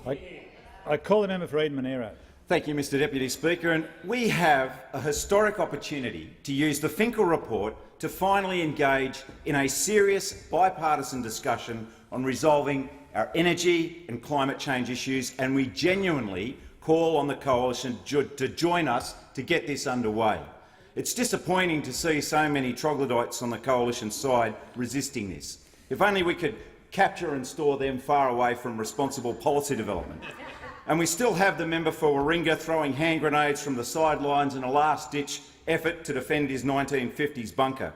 I call the member for Eden-Monaro. Thank you, Mr Deputy Speaker. And we have a historic opportunity to use the Finkel report to finally engage in a serious bipartisan discussion on resolving our energy and climate change issues, and we genuinely call on the coalition to join us to get this underway. It's disappointing to see so many troglodytes on the coalition side resisting this. If only we could capture and store them far away from responsible policy development. And we still have the member for Warringah throwing hand grenades from the sidelines in a last-ditch effort to defend his 1950s bunker.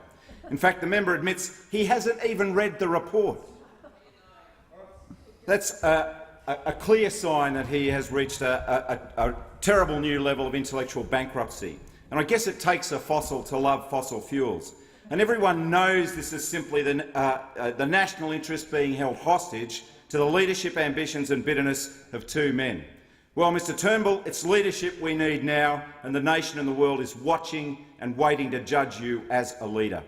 In fact, the member admits he hasn't even read the report. That's a clear sign that he has reached a terrible new level of intellectual bankruptcy. And I guess it takes a fossil to love fossil fuels. And everyone knows this is simply the national interest being held hostage to the leadership ambitions and bitterness of two men. Well, Mr Turnbull, it's leadership we need now, and the nation and the world is watching and waiting to judge you as a leader.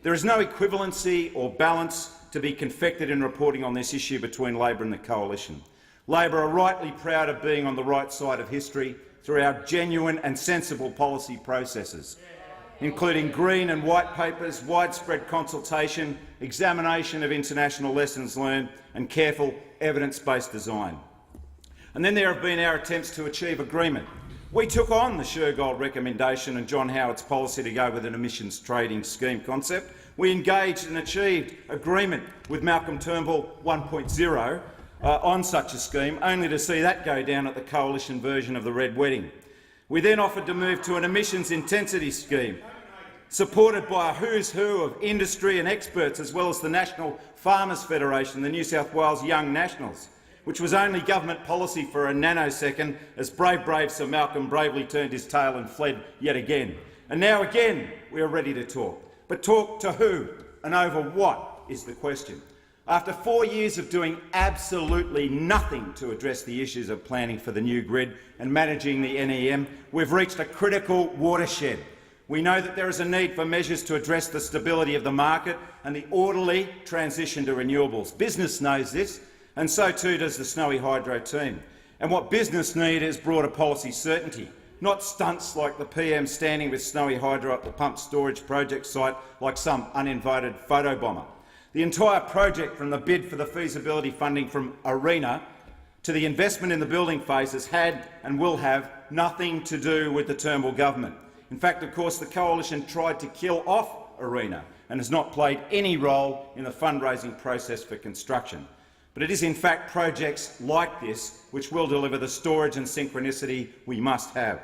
There is no equivalency or balance to be confected in reporting on this issue between Labor and the coalition. Labor are rightly proud of being on the right side of history through our genuine and sensible policy processes, including green and white papers, widespread consultation, examination of international lessons learned and careful evidence-based design. And then there have been our attempts to achieve agreement. We took on the Shergold recommendation and John Howard's policy to go with an emissions trading scheme concept. We engaged and achieved agreement with Malcolm Turnbull 1.0 on such a scheme, only to see that go down at the coalition version of the Red Wedding. We then offered to move to an emissions intensity scheme, supported by a who's who of industry and experts, as well as the National Farmers Federation and the New South Wales Young Nationals, which was only government policy for a nanosecond as brave Sir Malcolm bravely turned his tail and fled yet again. And now again we are ready to talk. But talk to who and over what is the question. After 4 years of doing absolutely nothing to address the issues of planning for the new grid and managing the NEM, we've reached a critical watershed. We know that there is a need for measures to address the stability of the market and the orderly transition to renewables. Business knows this, and so too does the Snowy Hydro team. And what business need is broader policy certainty, not stunts like the PM standing with Snowy Hydro at the pump storage project site like some uninvited photobomber. The entire project, from the bid for the feasibility funding from ARENA to the investment in the building phase, has had and will have nothing to do with the Turnbull government. In fact, of course, the coalition tried to kill off ARENA and has not played any role in the fundraising process for construction. But it is in fact projects like this which will deliver the storage and synchronicity we must have.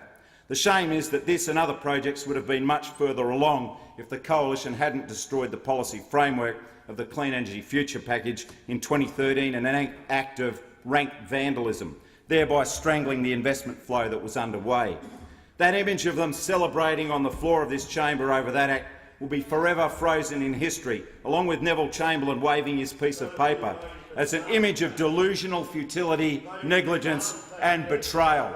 The shame is that this and other projects would have been much further along if the coalition hadn't destroyed the policy framework of the Clean Energy Future package in 2013 in an act of rank vandalism, thereby strangling the investment flow that was underway. That image of them celebrating on the floor of this chamber over that act will be forever frozen in history, along with Neville Chamberlain waving his piece of paper, as an image of delusional futility, negligence and betrayal.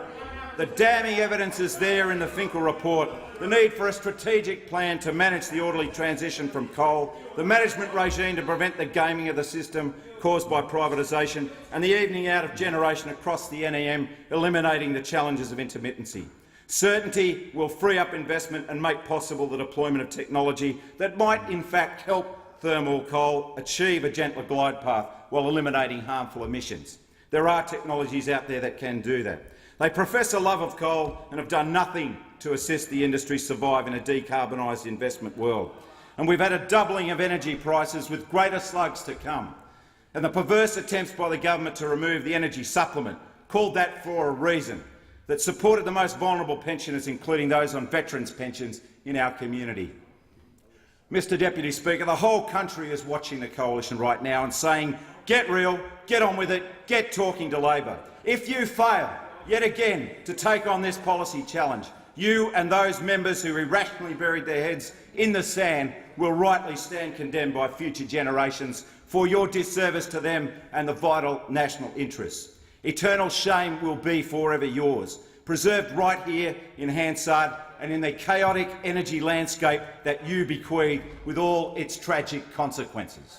The damning evidence is there in the Finkel report: the need for a strategic plan to manage the orderly transition from coal, the management regime to prevent the gaming of the system caused by privatisation, and the evening out of generation across the NEM, eliminating the challenges of intermittency. Certainty will free up investment and make possible the deployment of technology that might in fact help thermal coal achieve a gentler glide path while eliminating harmful emissions. There are technologies out there that can do that. They profess a love of coal and have done nothing to assist the industry survive in a decarbonised investment world. And we've had a doubling of energy prices with greater slugs to come. And the perverse attempts by the government to remove the energy supplement, called that for a reason, that supported the most vulnerable pensioners, including those on veterans' pensions in our community. Mr Deputy Speaker, the whole country is watching the coalition right now and saying, get real, get on with it, get talking to Labor. If you fail yet again to take on this policy challenge, you and those members who irrationally buried their heads in the sand will rightly stand condemned by future generations for your disservice to them and the vital national interests. Eternal shame will be forever yours, preserved right here in Hansard and in the chaotic energy landscape that you bequeath with all its tragic consequences.